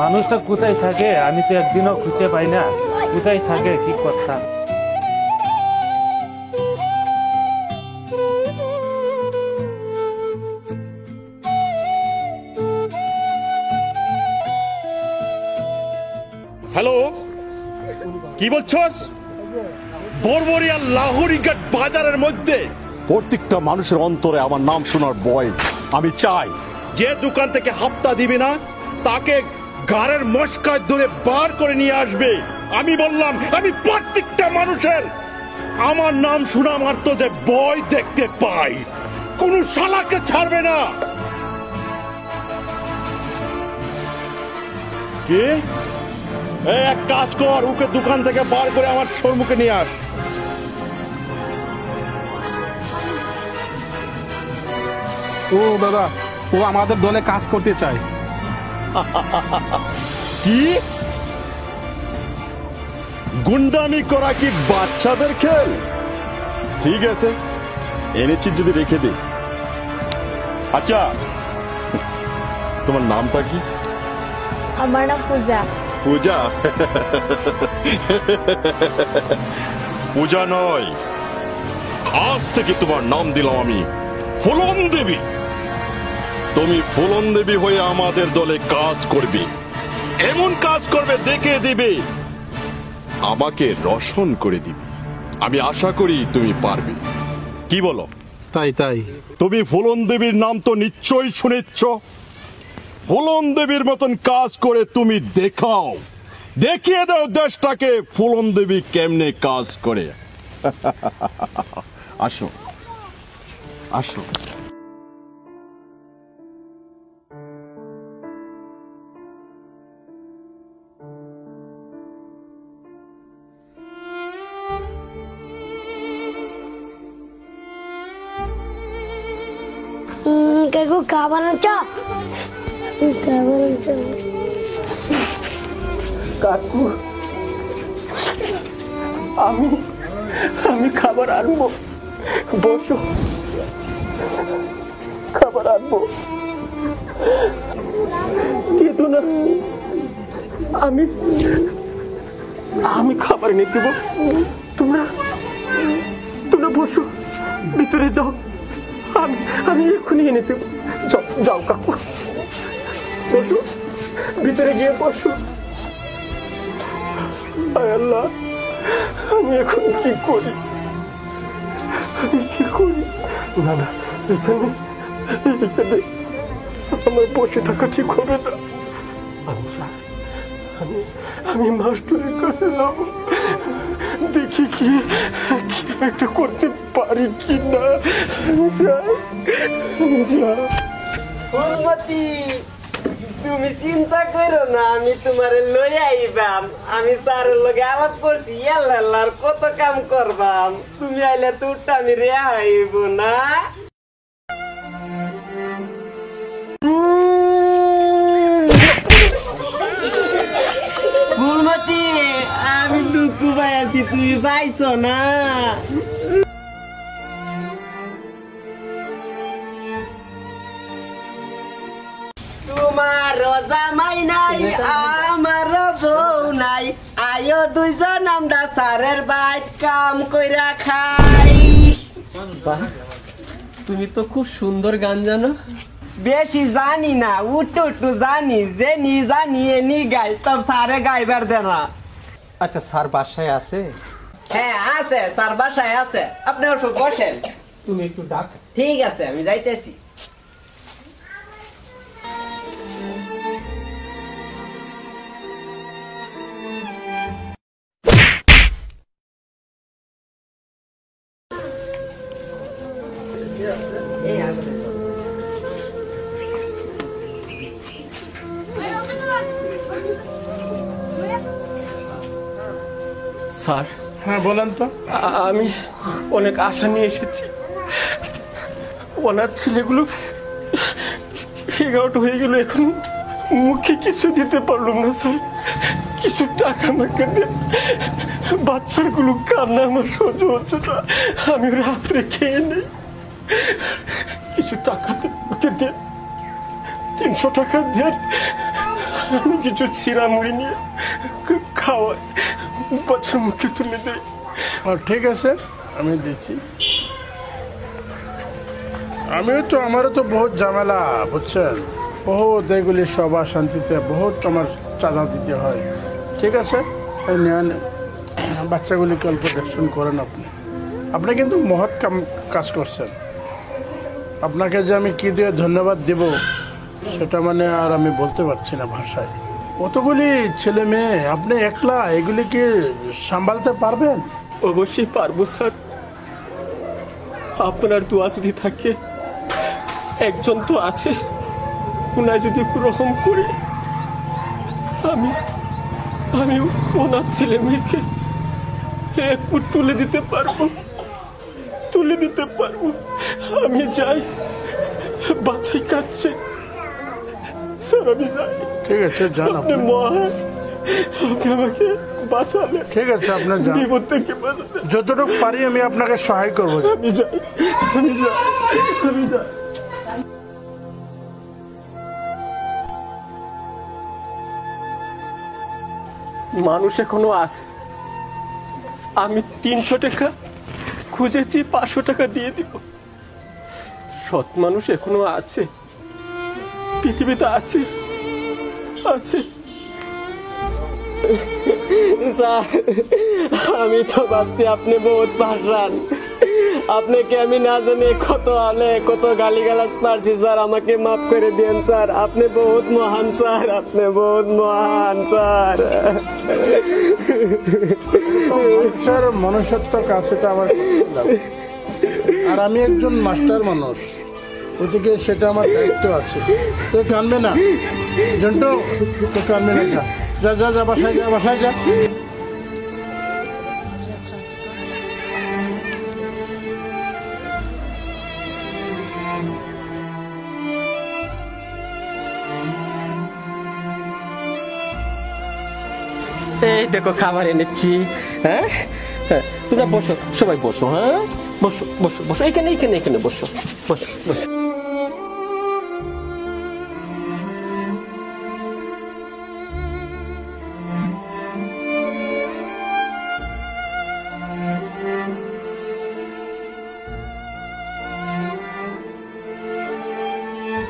মানুষটা কোথায় থাকে আমি তো একদিনও খুঁজে পাই না। কোথায় থাকে কি কথা? হ্যালো, কি বলছস? বরবরিয়া লাহোরিঘাট বাজারের মধ্যে প্রত্যেকটা মানুষের অন্তরে আমার নাম শোনার ভয়। আমি চাই যে দোকান থেকে হাপ্তা দিবি না তাকে গাড়ের মশকায় ধরে বার করে নিয়ে আসবে। আমি বললাম আমি প্রত্যেকটা মানুষের আমার নাম শোনা মাত্র যে ভয় দেখতে পাই, কোন শালাকে ছাড়বে না। কি? এক কাজ কর, ওকে দোকান থেকে বার করে আমার সম্মুখে নিয়ে আস। ও দাদা, ও আমাদের দলে কাজ করতে চায়। কি গুন্ডামি করা কি বাচ্চাদের খেল? ঠিক আছে, এনেছি যদি রেখে দে। আচ্ছা, তোমার নামটা কি? আমার নাম পূজা। পূজা? পূজা নয়, আজ থেকে তোমার নাম দিলাম আমি ফুলন দেবী। তুমি ফুলন দেবী হয়ে আমাদের দলে কাজ করবে, এমন কাজ করবে দেখে দিবে, আমাকে রসন করে দিবে। আমি আশা করি তুমি পারবে। কি বলো? তাই তাই। তুমি ফুলন দেবীর নাম তো নিশ্চয়ই শুনেছ। ফুলন দেবীর মতন কাজ করে তুমি দেখাও, দেখিয়ে দাও দেশটাকে ফুলন দেবী কেমনে কাজ করে। আসো আসো। কাকু খাবার আনছো? কাকু, আমি আমি খাবার আনবো, বসো, খাবার আনবো। কেঁদো না, আমি আমি খাবার এনে দেবো। তোমরা তোমরা বসো, ভিতরে যাও, আমি আমি এক্ষুনি এনে দেবো। যাও যাও কাকু, বসো, ভিতরে গিয়ে বসো। আয় আল্লাহ, আমি এখন কি করি, আমি কি করি? না না, এখানে এখানে আমার বসে থাকা ঠিক হবে না। আমি আমি মাস্টারের কাছে যাব, দেখি কি একটা করতে পারি কি না। যাই যাই। ফুলমতি, তুমি চিন্তা করো না, আমি তোমারে লই আইবাম। আমি স্যারের লগে আলাপ করছি, আল্লাহর কত কাম করবাম। তুমি আইলে তো আমি রেয়া হইব না। ফুলমতি, আমি দুঃখ পাই আছি, তুমি পাইছো না। তোমার জামাই নাই, আমার বউ নাই, আয়ো দুইজন আমরা স্যারের বাইত কাম কইরা খাই। তুমি তো খুব সুন্দর গান জানো। বেশি জানি না, উটু জানি, যে নি জানি এনি গাই, তব স্যারে গাইবার দে না। আচ্ছা, স্যার বাসায় আছে? হ্যাঁ আছে, স্যার বাসায় আছে। আপনি অল্প বসেন। তুমি একটু ডাক। ঠিক আছে, আমি যাইতেছি। স্যার। হ্যাঁ বলেন তো। আমি অনেক আশা নিয়ে এসেছি, ওনার ছেলেগুলো 11টা হয়ে গেল, এখন মুখে কিছু দিতে পারলাম না স্যার। কিছু টাকা আমাকে দেন, বাচ্চাগুলো কান্না আমার সহ্য হচ্ছে না, আমি রাত্রে খেয়ে নেই। কিছু টাকা দেন, 300 টাকা দেন, আমি কিছু ছিঁড়া মুড়ি নিয়ে খাওয়াই, বাচ্চার মুখে তুলে দেয়। ঠিক আছে, আমি দিচ্ছি। আমারও তো বহুত ঝামেলা, বুঝছেন, বহুত এগুলি সভা শান্তিতে বহুত আমার চাঁদা দিতে হয়। ঠিক আছে, এই নেন, বাচ্চাগুলিকে অল্প দেখুন করেন। আপনি কিন্তু মহৎ কাজ করছেন। আপনাকে যে আমি কী দিয়ে ধন্যবাদ দেব সেটা মানে আর আমি বলতে পারছি না ভাষায়। কতগুলি ছেলে মেয়ে, আপনি একলা এগুলিকে সামলাতে পারবেন? অবশ্যই পারবো স্যার, আপনার দোয়া যদি থাকে। একজন তো আছে, উনায় যদি রহম করে আমি ওনার ছেলে মেয়েকে একটু তুলে দিতে পারবো। আমি যাই, বাচ্চাই কাঁদছে স্যার, আমি যাই। ঠিক আছে, যান আপনি মহান, আপনি আমাকে বাঁচালে। ঠিক আছে, আপনার যান, বিপদ থেকে বাঁচালে। যতটুকু পারি আমি আপনাকে সহায় করবো। আমি যাই। মানুষ এখনো আছে। আমি 300 টাকা খুঁজেছি, 500 টাকা দিয়ে দিব। সৎ মানুষ এখনো আছে, পৃথিবীতে আছে। স্যার, আমি তো ভাবছি আপনি বহুত পাঠান। আপনাকে আমি না জানি কত গালিগালাজ পারছি স্যার, আমাকে মাফ করে দিন স্যার। আপনি বহুত মহান স্যার, মানুষের মনুষ্যত্ব কাছে তো আমার, আর আমি একজন মাস্টার মানুষ, ওদিকে সেটা আমার দায়িত্ব আছে। তো কানবে না জন্টু, তো কানবে না, যা বাসায় যা। এই দেখো খাবার এনেছি। হ্যাঁ, তোমরা বসো, সবাই বসো। হ্যাঁ, বসো এখানে বসো।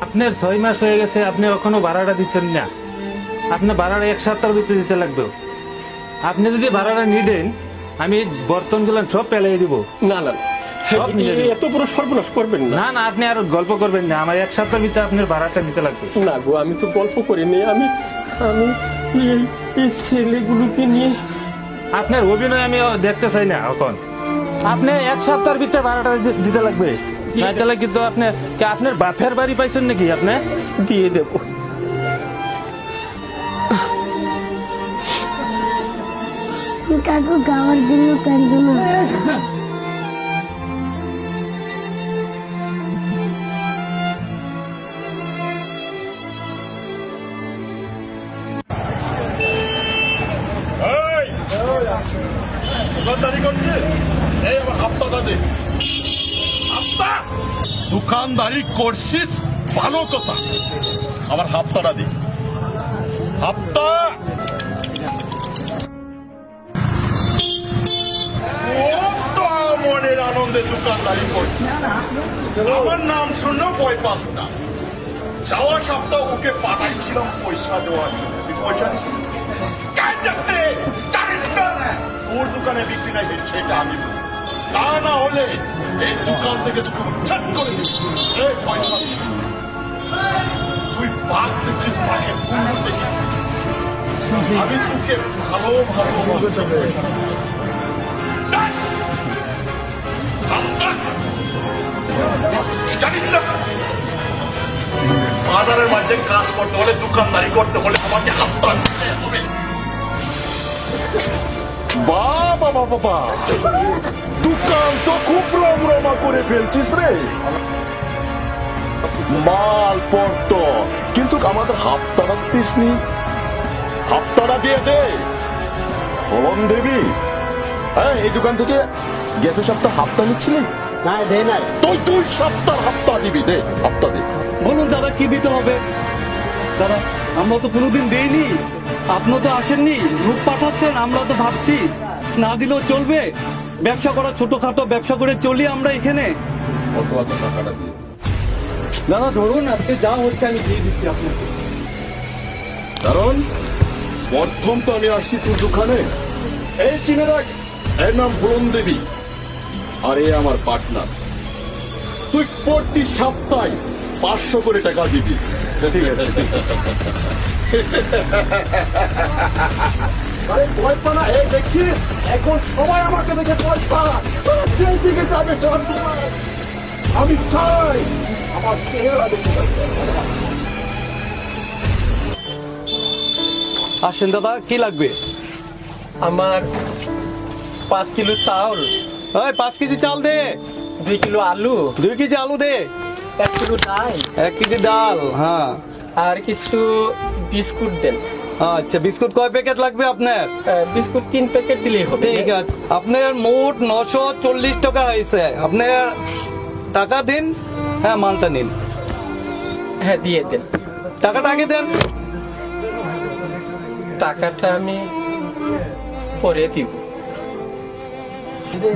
আপনার 6 মাস হয়ে গেছে, আপনি এখনো ভাড়াটা দিচ্ছেন না। আপনার ভাড়াটা 1 সপ্তাহের ভিতরে দিতে লাগবে। আপনি যদি ভাড়াটা নিয়ে দেন, আমি বর্তনগুলো সব পেলাই দিব। না, এত বড় সর্বনাশ করবেন না। না, আপনি আর গল্প করবেন না। আমার 1 সপ্তাহের ভিতরে আপনার ভাড়াটা দিতে লাগবে। না গো, আমি তো গল্প করিনি। আমি এই ছেলেগুলোকে নিয়ে আপনার অভিনয় আমি দেখতে চাই না এখন। আপনি 1 সপ্তাহের ভিতরে ভাড়াটা দিতে লাগবে। তাহলে কিন্তু আপনার বাপের বাড়ি পাইছেন নাকি? আপনি দিয়ে দেব। কাকু খাওয়ার জন্য কান্দো না। দোকানদারি করছিস ভালো কথা, আমার হাফতাটা দি। হাফতা মনের আনন্দে দোকানদারি করছি। আমার নাম শুনলেও ভয় পাস না। যাওয়া সপ্তাহ ওকে পাঠাইছিলাম পয়সা দেওয়ার জন্য, পয়সা দিছিলাম। তোর দোকানে বিক্রি নাই সেটা আমি, তা না হলে এই দোকান থেকে তোকে উচ্ছেদ করে দিচ্ছি। পয়সা তুই বাঘ দেখছিস, মানে কুকুর দেখিস। আমি তোকে ভালো জানিস না, বাজারের মাঝে কাজ করতে হলে, দোকানদারি করতে হলে আমাকে হাতটা নিতে হবে। বাবা, দোকান তো খুব রমরমা করে ফেলছিস রে। মাল পড়তো, কিন্তু আমাদের হাতটা দিসনি। হাতটা দিয়ে দে। ফলন দেবী, হ্যাঁ, এই দোকান থেকে গ্যাসের সপ্তাহ হাতটা নিচ্ছিলি? না, দে নাই। তুই 2 সপ্তাহ হাতটা দিবি, দে হাতটা দে। বলুন দাদা, কি দিতে হবে? দাদা আমরা তো কোনোদিন দেইনি, আপনি তো আসেননি, রূপ পাঠাচ্ছেন, আমরা তো ভাবছি না দিলেও চলবে, ব্যবসা করা ছোটখাটো ব্যবসা করে চলি আমরা এখানে। কত আছে টাকাটা দিয়ে? দাদা ধরুন আজকে যা হচ্ছে আমি দিয়ে দিচ্ছি আপনাকে। কারণ প্রথম তো আমি আসছি তোর দোকানে, এই চিনে রাখ, এর নাম বুলন দেবী আর এ আমার পার্টনার। তুই প্রতি সপ্তাহে 500 করে টাকা দিবি। ঠিক আছে, ঠিক আছে। আরে ভয় পা না, এই দেখছিস এখন সবাই আমাকে দেখে ভয় পায়, সেই দিকে যাবে সব সময়। আমি চাই আমার চেহারা দেখতে। আসেন দাদা, কি লাগবে? আমার 5 কিলো চাউল, ওই 5 কেজি চাল দে, 2 কিলো আলু, 2 কেজি আলু দে, 1 কিলো ডাল, 1 কেজি ডাল, হ্যাঁ। আর কিছু বিস্কুট দেন। আচ্ছা, বিস্কুট কয় প্যাকেট লাগবে আপনার? বিস্কুট 3 প্যাকেট দিলেই হবে। ঠিক আছে, আপনার মোট 940 টাকা হয়েছে, আপনার টাকা দিন, হ্যাঁ মালটা নিন। হ্যাঁ দিয়ে দেন। টাকাটা আগে দেন। টাকাটা আমি পরে দিব।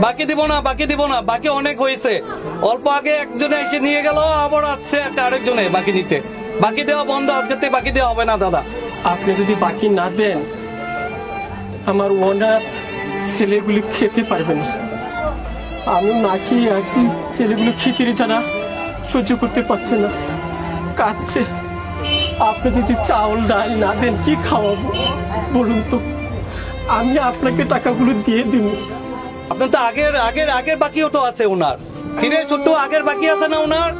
বাকি দিব না, বাকি দিব না, বাকি অনেক হয়েছে। অল্প আগে একজনে এসে নিয়ে গেল, আবার আসছে একটা আরেকজনে বাকি নিতে। বাকি দেওয়া বন্ধ, আজকে থেকে বাকি দেওয়া হবে না দাদা। আপনি যদি বাকি না দেন আমার অনাথ ছেলেগুলি খেতে পারবে না। আমি না খেয়ে আছি, ছেলেগুলো খিচুড়ি ছাড়া সহ্য করতে পারছে না, কাঁদছে। আপনি যদি চাউল ডাল না দেন কি খাওয়াবো বলুন তো? আমি আপনাকে টাকাগুলো দিয়ে দিব। আপনার তো আগের আগের আগের বাকিও তো আছে ওনার। কিরে ছোট্ট, আগের বাকি আছে না ওনার?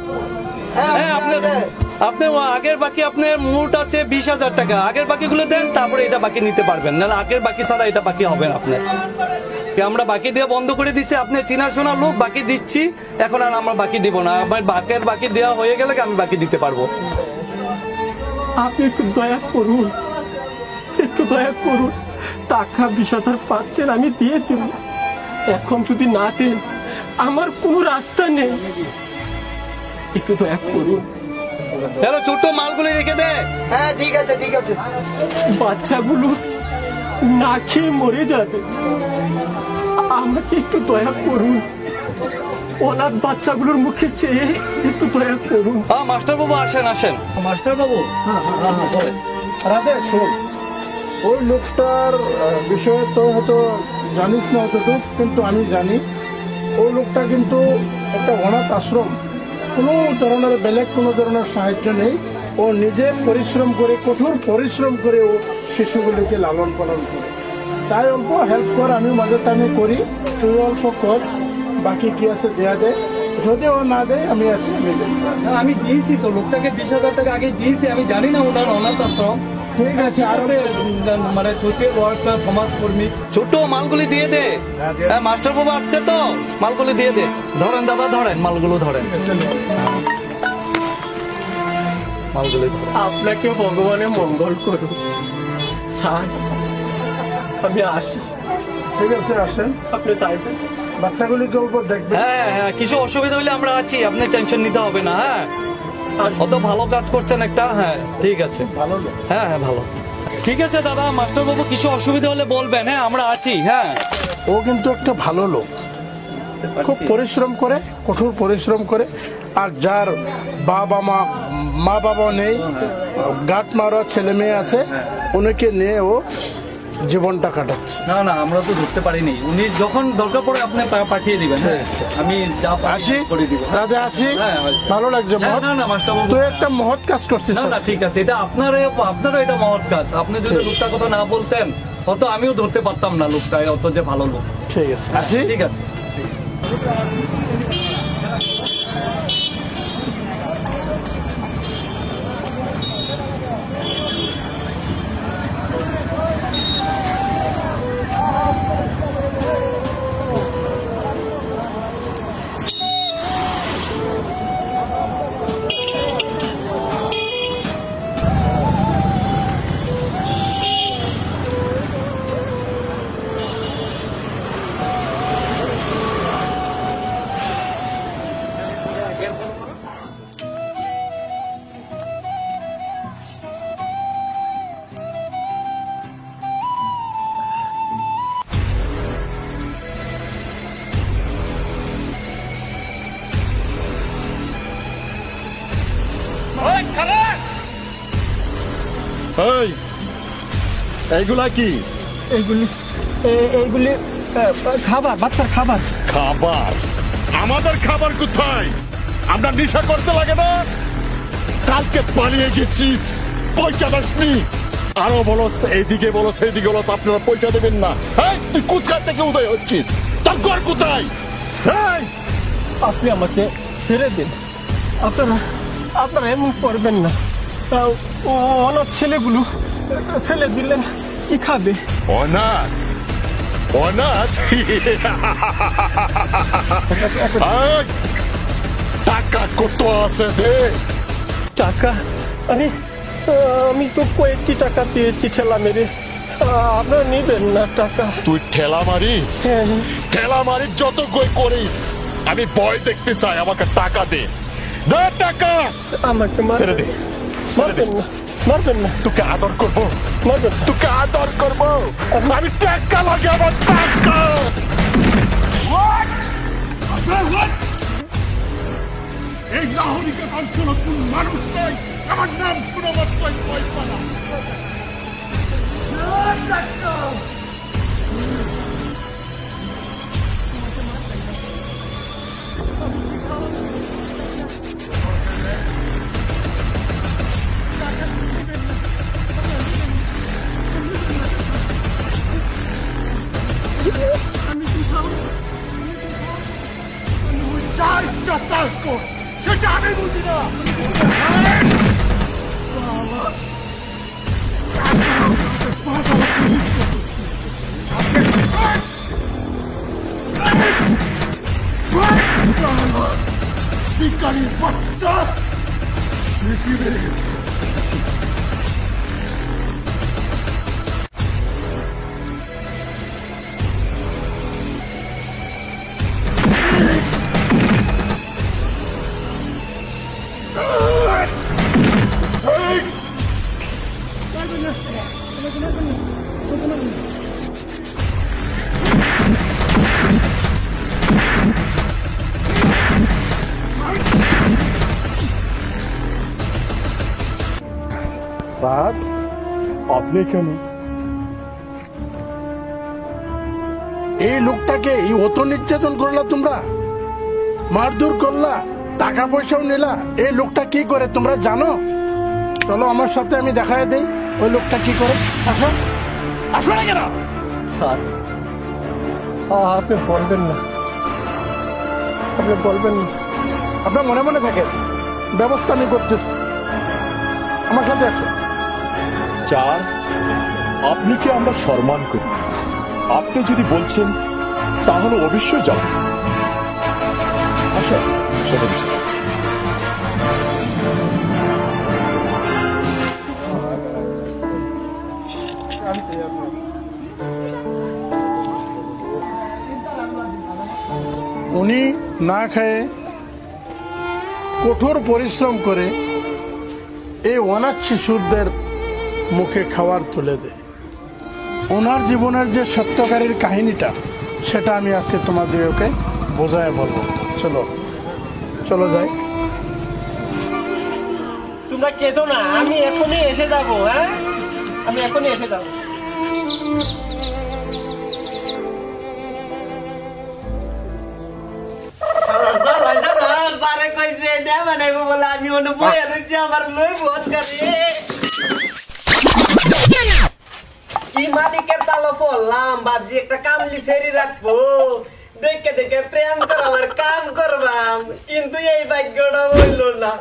হ্যাঁ, আপনার আগের বাকি আপনার মোট আছে 20,000 টাকা। আগের বাকিগুলো দেন, তারপরে এটা বাকি নিতে পারবেন, নাহলে আগের বাকি ছাড়া এটা বাকি হবে না আপনার। আমরা বাকি দেওয়া বন্ধ করে দিচ্ছি, আপনি চেনাশোনা লোক, বাকি দিচ্ছি, এখন আর আমরা বাকি দিব না। আমার বাকি দেওয়া হয়ে গেলে আমি বাকি দিতে পারবো। আপনি একটু দয়া করুন, একটু দয়া করুন। টাকা 20,000 পাচ্ছেন, আমি দিয়ে দেব। এখন যদি না দেন আমার কোনো রাস্তা নেই, একটু দয়া করুন। হ্যালো, ছোট্ট মালগুলি রেখে দে। হ্যাঁ ঠিক আছে, ঠিক আছে। বাচ্চাগুলো না খেয়ে মরে যাবে, আমাকে একটু দয়া করুন। অনাথ বাচ্চাগুলোর মুখে চেয়ে একটু দয়া করুন। হ্যাঁ মাস্টার বাবু, আসেন আসেন। মাস্টার বাবু, রাধে শোন, ওই লোকটার বিষয়ে তো হয়তো জানিস না অতটুকু, কিন্তু আমি জানি ওই লোকটা কিন্তু একটা অনাথ আশ্রম, কোনো ধরনের বেলেগ কোনো ধরনের সাহায্য নেই। ও নিজে পরিশ্রম করে, কঠোর পরিশ্রম করে ও শিশুগুলিকে লালন পালন করে। তাই অল্প হেল্প কর, আমি মাঝে টাইমে করি, তুই অল্প কর, বাকি কি আছে দেয়া দে। যদি ও না দেয় আমি আছি, আমি দেব। আমি দিয়েছি তো লোকটাকে 20,000 টাকা আগে দিয়েছি। আমি জানি না ওনার অনাথ আশ্রম। ঠিক আছে, আর মানে সোশ্যাল ওয়ার্কার, সমাজকর্মী। ছোট মালগুলি দিয়ে দে। হ্যাঁ মাস্টার বাবু আসছে তো, মালগুলি দিয়ে দে। ধরেন দাদা, ধরেন মালগুলো, ধরেন মালগুলি। আপনাকে ভগবানের মঙ্গল করুন স্যার, আমি আসি। ঠিক আছে, আসেন। আপনি চাইবেন বাচ্চাগুলিকে অল্প দেখবেন। হ্যাঁ হ্যাঁ, কিছু অসুবিধা হলে আমরা আছি, আপনি টেনশন নিতে হবে না। হ্যাঁ, অত ভালো কাজ করছেন একটা। হ্যাঁ ঠিক আছে, ভালো লোক। হ্যাঁ হ্যাঁ ভালো। ঠিক আছে দাদা, মাস্টার বাবু কিছু অসুবিধা হলে বলবেন। হ্যাঁ আমরা আছি। হ্যাঁ, ও কিন্তু একটা ভালো লোক, খুব পরিশ্রম করে, কঠোর পরিশ্রম করে। আর যার মা বাবা নেই, গাঁট মারা ছেলে মেয়ে আছে, উনিকে নিয়ে ও জীবনটা কাটাচ্ছে। না না, আমরা তো ধরতে পারিনি। উনি যখন দরকার পড়ে আপনি পাঠিয়ে দিবেন। হ্যাঁ, আমি যা আসি, করে দিব। রাধে আসি। হ্যাঁ, ভালো লাগছে। না না মাস্টার বাবু, তুই একটা মহৎ কাজ করছিস। না না ঠিক আছে, এটা আপনারও এটা মহৎ কাজ। আপনি যদি লোকটার কথা না বলতেন হয়তো আমিও ধরতে পারতাম না লোকটা অত যে ভালো লোক। ঠিক আছে, আসি। ঠিক আছে। এই এইগুলা কি? এইগুলি খাবার, বাচ্চার খাবার। খাবার? আমাদের খাবার কোথায়? আমরা নেশা করতে লাগে না? কালকে পালিয়ে গেছিস, পয়সা দাসনি। আরো বলো, এইদিকে বলো সেইদিকে বলো, আপনারা পয়সা দেবেন না। হ্যাঁ, তুই কোথায় থেকে উদয় হচ্ছিস? তোর ঘর কোথায়? এই, আপনি আমাকে ছেড়ে দিন। আপনারা এমন করবেন না। অনাথ ছেলেগুলো ফেলে দিলেন, কি খাবে? অনাথ? অনাথ? এই, টাকা কত আছে দে। টাকা? আমি তো কয়েকটি টাকা পেয়েছি ঠেলা মেরে। আপনারা নিবেন না টাকা? তুই ঠেলা মারিস? হ্যাঁ। ঠেলা মারিস যত গই করিস, আমি ভয় দেখতে চাই। আমাকে টাকা দে, দে টাকা। আমাকে ছেড়ে দে, ছেড়ে দে। মারবেন না, মারবেন না। তোকে আদর করবো, মারবেন না। তোকে আদর করবো। আমি টাকা লাগে, আমার টাকা। এই লাহোরিকে অঞ্চল কোন মানুষ নয়, আমার নাম শুনে মাত্রই ভয় পালা। সেটা আমি বুঝি না। বিজ্ঞানীর বাচ্চা বেশি বেড়ে গেছে। স্যার, আপনি কেন? এই লোকটাকে এই অত নির্যাতন করলা তোমরা, মারধর করলা, টাকা পয়সাও নিলা। এই লোকটা কি করে তোমরা জানো? চলো আমার সাথে, আমি দেখায় দেই ওই লোকটা কি করে। আসো, আসো না কেন? স্যার, আপনি বলবেন না, আপনি বলবেন না। আপনার মনে মনে থাকে, ব্যবস্থা আমি করতেছি। আমার সাথে আসো। চার, আপনি কি আমরা সম্মান করি, আপনি যদি বলছেন তাহলে অবশ্যই যাব। আচ্ছা, চলুন। উনি না খেয়ে কঠোর পরিশ্রম করে এই অনাথ শিশুদের মুখে খাবার তুলে দেয়। ওনার জীবনের যে সত্যকারীর কাহিনীটা, সেটা আমি আজকে তোমাদের ওকে বোঝায় বলবো। চলো, চলো যাই। তোমরা কেঁদো না, আমি এখনই এসে যাবো। হ্যাঁ, আমি এখনই এসে যাবো। আমি অন্য বইয়া রয়েছি, আমার লইব কি মালিকের তালো পড়লাম, ভাবছি একটা কামলি সেরি রাখবো, দেখে দেখে প্রেম কর আমার কাম করবাম, কিন্তু এই ভাগ্যটা হইল না।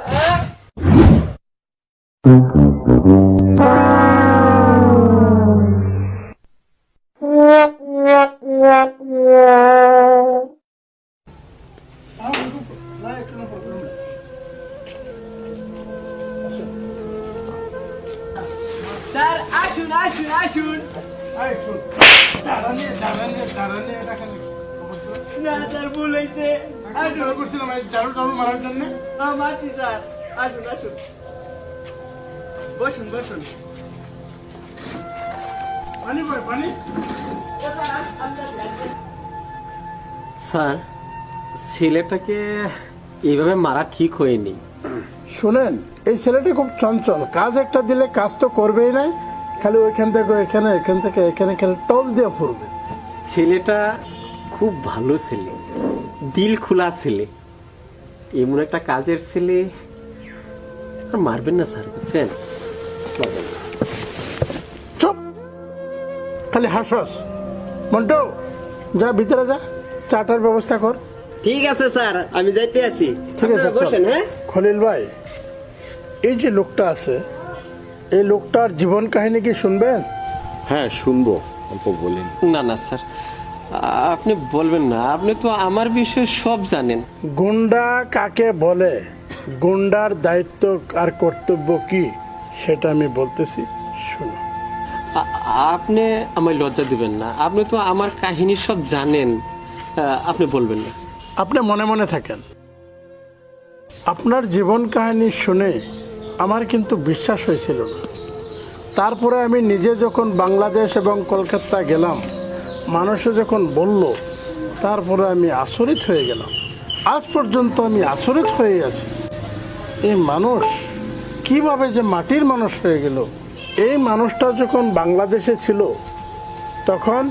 স্যার আসুন আসুন আসুন। না স্যার ভুল হয়েছে। মারার জন্য মারছি স্যার। আসুন আসুন, বসুন বসুন। পানি পড়ে, পানি। স্যার, ছেলেটাকে এইভাবে মারা ঠিক হয়নি। শুনেন, এই ছেলেটি খুব চঞ্চল, কাজ একটা দিলে কাজ তো করবেই নাই, খালি ওইখান থেকে এখানে, এখান থেকে এখানে খালি টল দিয়ে ফুরবে। ছেলেটা খুব ভালো ছেলে, দিল খোলা ছেলে, এমন একটা কাজের ছেলে আর মারবেন না স্যার, বুঝছেন? চুপ, খালি হাসস। মন্টু, যা ভিতরে যা, চাটার ব্যবস্থা কর। ঠিক আছে স্যার, আমি যাইতে আছি। ঠিক আছে, আপনারা বসেন। হ্যাঁ, খলিল ভাই, এই যে লোকটা আছে, এই লোকটার জীবন কাহিনী কি শুনবেন? হ্যাঁ শুনবো, অল্প বলেন। না না স্যার, আপনি বলবেন না, আপনি তো আমার বিষয়ে সব জানেন। গুন্ডা কাকে বলে, গুন্ডার দায়িত্ব আর কর্তব্য কি সেটা আমি বলতেছি, শুনো। আপনি আমায় লজ্জা দিবেন না, আপনি তো আমার কাহিনী সব জানেন, আপনি বলবেন না। আপনি মনে মনে থাকেন। আপনার জীবন কাহিনী শুনে আমার কিন্তু বিশ্বাস হয়েছিল না। তারপরে আমি নিজে যখন বাংলাদেশ এবং কলকাতা গেলাম, মানুষে যখন বলল, তারপরে আমি আচরিত হয়ে গেলাম। আজ পর্যন্ত আমি আচরিত হয়ে আছি, এই মানুষ কিভাবে যে মাটির মানুষ হয়ে গেল। এই মানুষটা যখন বাংলাদেশে ছিল তখন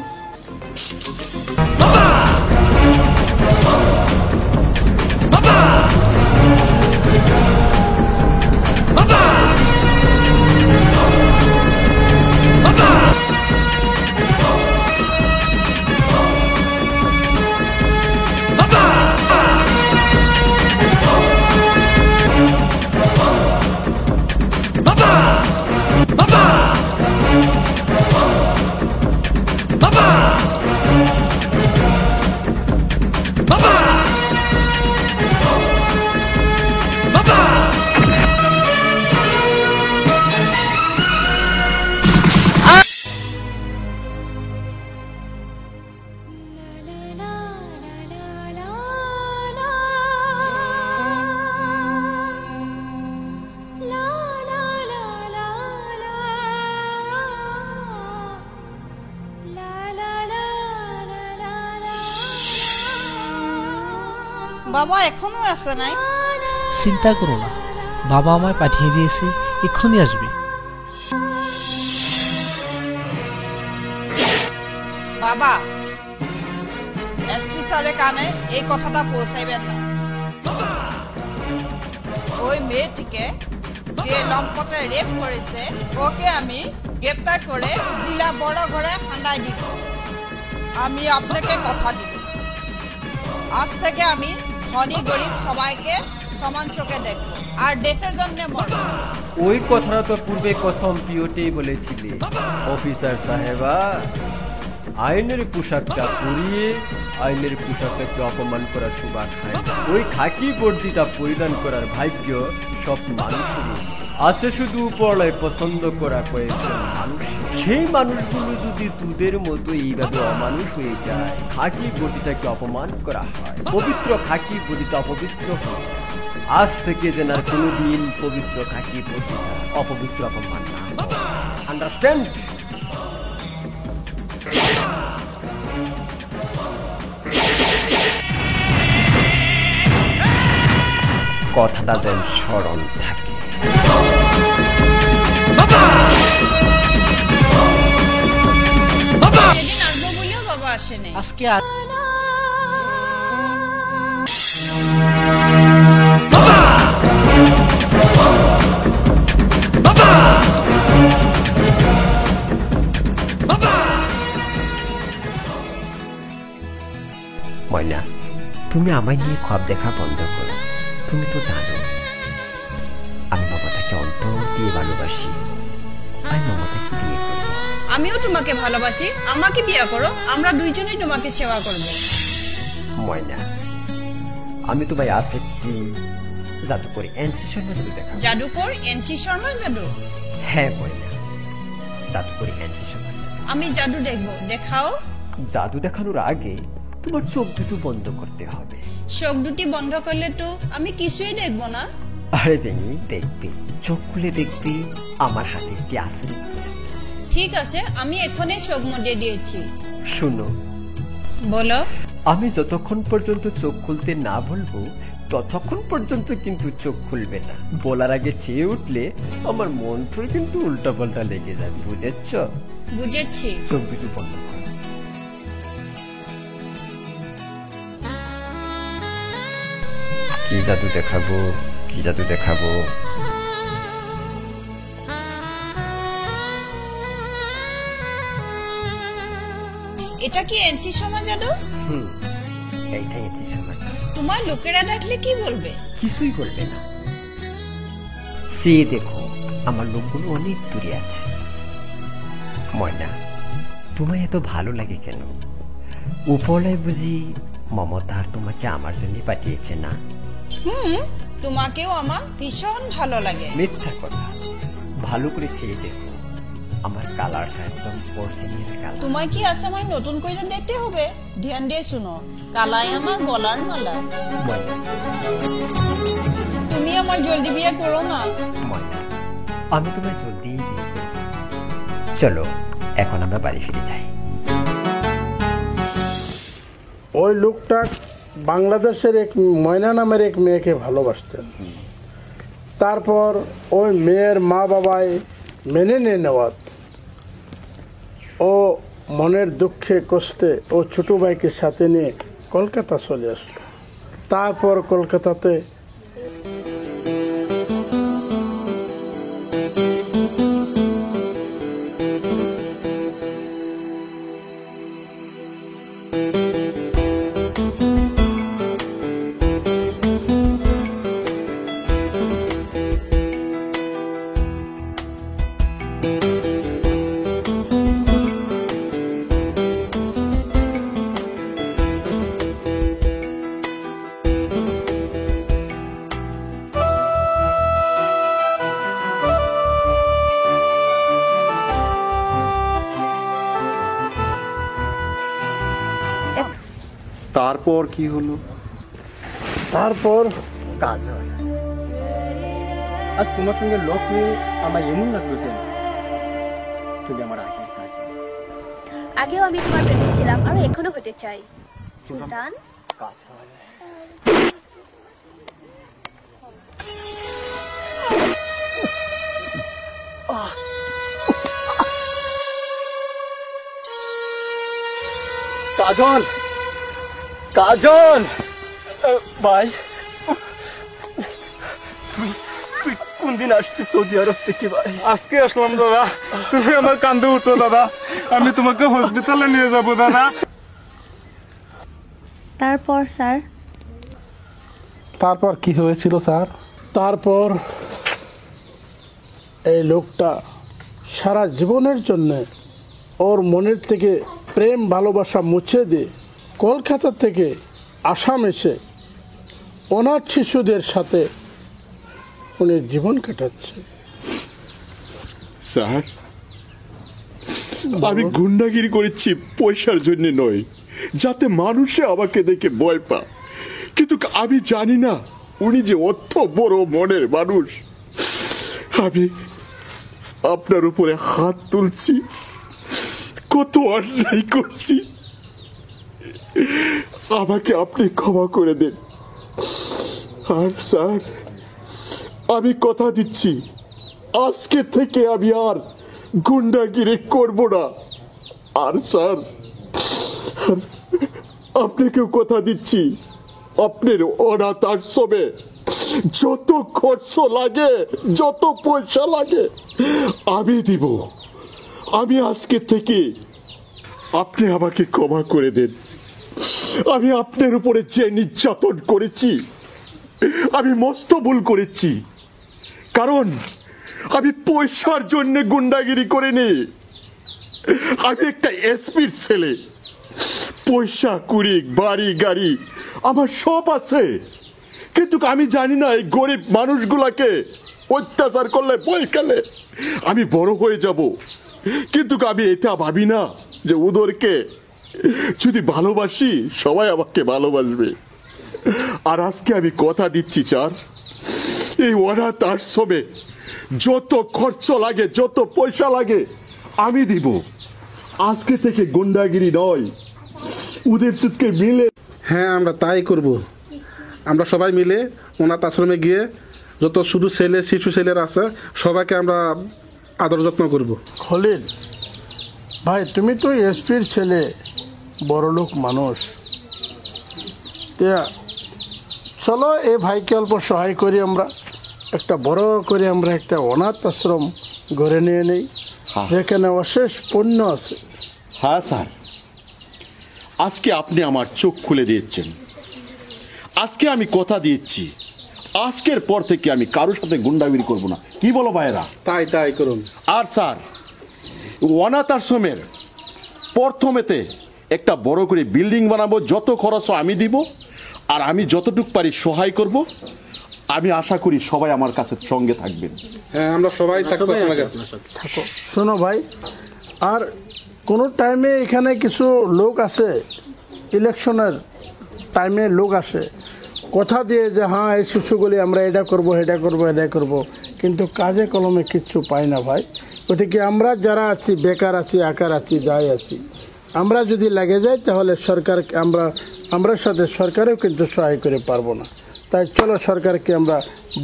বাবা এখনো আসে নাই? চিন্তা করো না, বাবা আমায় পাঠিয়ে দিয়েছে, এক্ষুনি আসবে। বাবা, এসপি স্যারের কানে এই কথাটা পৌঁছাইবেন না। ওই মেয়েটিকে যে লম্পটে রেপ করেছে, ওকে আমি গ্রেপ্তার করে জেলা বড় ঘরে হাঁটাই দিব। আমি আপনাকে কথা দিব, আজ থেকে আমি ধনী গরিব সবাইকে সমান চোখে দেখবো, আর দেশের জন্য মরবো। ওই কথাটা তো পূর্বে কসম পিওতেই বলেছিলে অফিসার সাহেবা। আইনের পোশাকটা পরিয়ে আইনের পোশাকটাকে অপমান করার শোভা খায়। ওই খাকি বর্দিটা পরিধান করার ভাগ্য সব মানুষেরই আছে, শুধু উপরলায় পছন্দ করা কয়েকজন মানুষ। সেই মানুষগুলো যদি দুধের মতো এইভাবে অমানুষ হয়ে যায়, খাকি বর্দিটাকে অপমান করা হয়, পবিত্র খাকি বর্দিটা অপবিত্র হয়ে যায়। আজ থেকে যেন আর কোনোদিন পবিত্র খাকি বর্দিটা অপবিত্র অপমান না হয়। আন্ডারস্ট্যান্ড? কথাটা যেন স্মরণ থাকে। আজকে ময়না, তুমি আমায় নিয়ে খোয়াব দেখা বন্ধ করো। তুমি তো জানো আমি মমতাকে অন্তর দিয়ে ভালোবাসি। আমি মমতাকে বিয়ে করব। আমিও তোমাকে ভালোবাসি, আমাকে বিয়ে করো, আমরা দুইজনেই তোমাকে সেবা করব। ময়না, আমি তোমায় আসেছি জাদুকর এনসি শর্মা জাদু দেখা। জাদুকর এনসি শর্মা জাদু? হ্যাঁ ময়না, জাদুকর এনসি শর্মা জাদু। আমি জাদু দেখবো, দেখাও। জাদু দেখানোর আগে তোমার চোখ দুটো বন্ধ করতে হবে। চোখ দুটি বন্ধ করলে তো আমি কিছুই দেখবো না। আরে বেনি, দেখবি, চোখ খুলে দেখবি আমার হাতে কি আছে। ঠিক আছে, আমি এখনই চোখ মুড়ে দিয়েছি। শুনো, বলো। আমি যতক্ষণ পর্যন্ত চোখ খুলতে না বলবো ততক্ষণ পর্যন্ত কিন্তু চোখ খুলবে না। বলার আগে চেয়ে উঠলে আমার মন্ত্র কিন্তু উল্টাপাল্টা লেগে যাবে, বুঝেছ? বুঝেছি। চোখ দুটো বন্ধ করো। কি জাদু দেখাবো, কি জাদু দেখাবো? এটা কি এনসি সময় জাদু? এইটাই এনসি সমাজ। তোমার লোকেরা ডাকলে কি বলবে? কিছুই বলবে না। সে দেখো আমার লোকগুলো অনেক দূরে আছে। ময়না, তোমায় এত ভালো লাগে কেন? উপরলায় বুঝি মমতা তোমাকে আমার জন্য পাঠিয়েছে না? তোমাকেও আমার ভীষণ ভালো লাগে। মিথ্যা কথা, ভালো করে চেয়ে দেখো, আমার কালারটা একদম অরিজিনাল কালার। তোমায় কি আজ আমায় নতুন করে দেখতে হবে? ধ্যান দিয়ে শুনো, কালাই আমার গলার মালা। ময়না, তুমি আমার জলদি বিয়ে করো না। ময়না, আমি তোমায় জলদি বিয়ে করব। চলো এখন আমরা বাড়ি ফিরে যাই। ওই লোকটা বাংলাদেশের এক ময়না নামের এক মেয়েকে ভালোবাসতেন। তারপর ওই মেয়ের মা বাবাই মেনে নিয়ে নেওয়াত ও মনের দুঃখে কষ্টে ও ছোটো ভাইকে সাথে নিয়ে কলকাতা চলে আসলো। তারপর কলকাতাতে তারপর কি হলো? তারপর কাজল, আজ তোমার সঙ্গে লোক নিয়ে আমার এমন লাগছে তুমি আমার আগের কাজল। আগেও আমি তোমার প্রেমে ছিলাম আর এখনো হতে চাই। সুলতান, কাজল, কাজল ভাই, তুই কোন দিন আসছিস সৌদি আরব থেকে ভাই? আজকে আসলাম দাদা, তুমি আমার কান্দে উঠো দাদা, আমি তোমাকে হসপিটালে নিয়ে যাবো দাদা। তারপর স্যার? তারপর কি হয়েছিল স্যার? তারপর এই লোকটা সারা জীবনের জন্য ওর মনের থেকে প্রেম ভালোবাসা মুছে দিয়ে কলকাতা থেকে আসাম এসে অনাথ শিশুদের সাথে উনি জীবন কাটাচ্ছে। স্যার, আমি গুন্ডাগিরি করেছি পয়সার জন্য নয়, যাতে মানুষে আমাকে দেখে ভয় পা। কিন্তু আমি জানি না উনি যে অত বড় মনের মানুষ। আমি আপনার উপরে হাত তুলছি, কত অন্যায় করছি, আমাকে আপনি ক্ষমা করে দেন। আর স্যার, আমি কথা দিচ্ছি আজকে থেকে আমি আর গুন্ডাগিরি করব না। আর স্যার, আপনাকেও কথা দিচ্ছি, আপনার অনাথ আশ্রমে যত খরচ লাগে, যত পয়সা লাগে আমি দিব। আমি আজকে থেকে, আপনি আমাকে ক্ষমা করে দেন। আমি আপনার উপরে যে নির্যাতন করেছি, আমি মস্ত ভুল করেছি। কারণ আমি পয়সার জন্য গুন্ডাগিরি করিনি। আমি একটা এসপির ছেলে, পয়সা কুড়ি, বাড়ি গাড়ি আমার সব আছে, কিন্তু আমি জানি না এই গরিব মানুষগুলাকে অত্যাচার করলে, বই খেলে আমি বড় হয়ে যাব। কিন্তু আমি এটা ভাবি না যে ওদেরকে যদি ভালোবাসি সবাই আমাকে ভালোবাসবে। আর আজকে আমি কথা দিচ্ছি স্যার, এই অনাথ আশ্রমে যত খরচ লাগে, যত পয়সা লাগে আমি দিব। আজকে থেকে গুন্ডাগিরি নয়, ওদের চুটকে মিলে। হ্যাঁ, আমরা তাই করব। আমরা সবাই মিলে অনাথ আশ্রমে গিয়ে যত শুধু ছেলে শিশু ছেলেরা আছে সবাইকে আমরা আদর যত্ন করব। খলিল ভাই, তুমি তো এসপির ছেলে, বড়লোক মানুষ, চলো এই ভাইকে অল্প সহায় করি, আমরা একটা বড় করে আমরা একটা অনাথ আশ্রম গড়ে নিয়ে নেই, যেখানে অশেষ পুণ্য আছে। হ্যাঁ স্যার, আজকে আপনি আমার চোখ খুলে দিয়েছেন। আজকে আমি কথা দিচ্ছি, আজকের পর থেকে আমি কারোর সাথে গুন্ডাগিরি করব না। কি বলো ভাইরা? তাই করুন। আর স্যার, অনাথ আশ্রমের প্রথমেতে একটা বড় করে বিল্ডিং বানাবো, যত খরচ আমি দিব, আর আমি যতটুকু পারি সহায় করব। আমি আশা করি সবাই আমার কাছে সঙ্গে থাকবেন। হ্যাঁ, আমরা সবাই থাকবো। শোনো ভাই, আর কোনো টাইমে এখানে কিছু লোক আসে, ইলেকশনের টাইমে লোক আসে, কথা দিয়ে যে হ্যাঁ এই শিশুগুলি আমরা এটা করব, কিন্তু কাজে কলমে কিচ্ছু পাই না ভাই। ওদিকে আমরা যারা আছি, বেকার আছি, আকার আছি, যাই আছি, আমরা যদি লেগে যাই তাহলে সরকার আমরা সাথে সরকারেও কিন্তু সহায় করে পারবো না। তাই চলো সরকারকে আমরা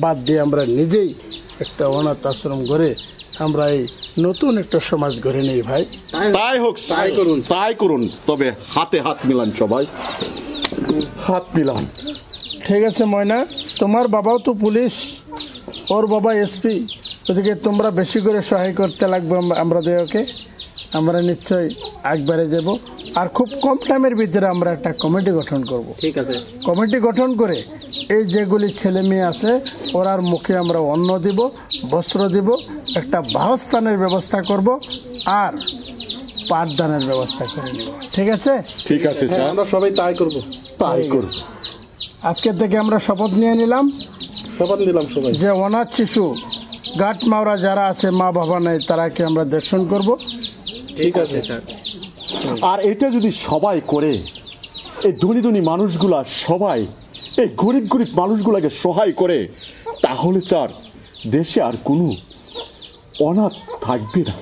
বাদ দিয়ে আমরা নিজেই একটা অনাথ আশ্রম গড়ে আমরা এই নতুন একটা সমাজ গড়ে নেই ভাই। তাই হোক, তাই করুন। তবে হাতে হাত মিলান, সবাই হাত মিলান। ঠিক আছে ময়না, তোমার বাবাও তো পুলিশ, ওর বাবা এসপি, ওদিকে তোমরা বেশি করে সহায় করতে লাগবে আমাদেরকে। আমরা নিশ্চয়ই একবারে যাব, আর খুব কম টাইমের ভিতরে আমরা একটা কমিটি গঠন করব। ঠিক আছে, কমিটি গঠন করে এই যেগুলি ছেলে মেয়ে আছে ওরার মুখে আমরা অন্ন দিব, বস্ত্র দিব, একটা বাসস্থানের ব্যবস্থা করব, আর পাঠদানের ব্যবস্থা করে নেব। ঠিক আছে? ঠিক আছে স্যার, আমরা সবাই তাই করব। আজকে থেকে আমরা শপথ নিলাম সবাই যে অনাথ শিশু গাট মাওরা যারা আছে, মা বাবা নাই, তারাকে আমরা দর্শন করব। ঠিক আছে স্যার। আর এটা যদি সবাই করে, এই ধনী মানুষগুলা সবাই এই গরিব মানুষগুলাকে সহায় করে, তাহলে স্যার দেশে আর কোনো অনাথ থাকবে না।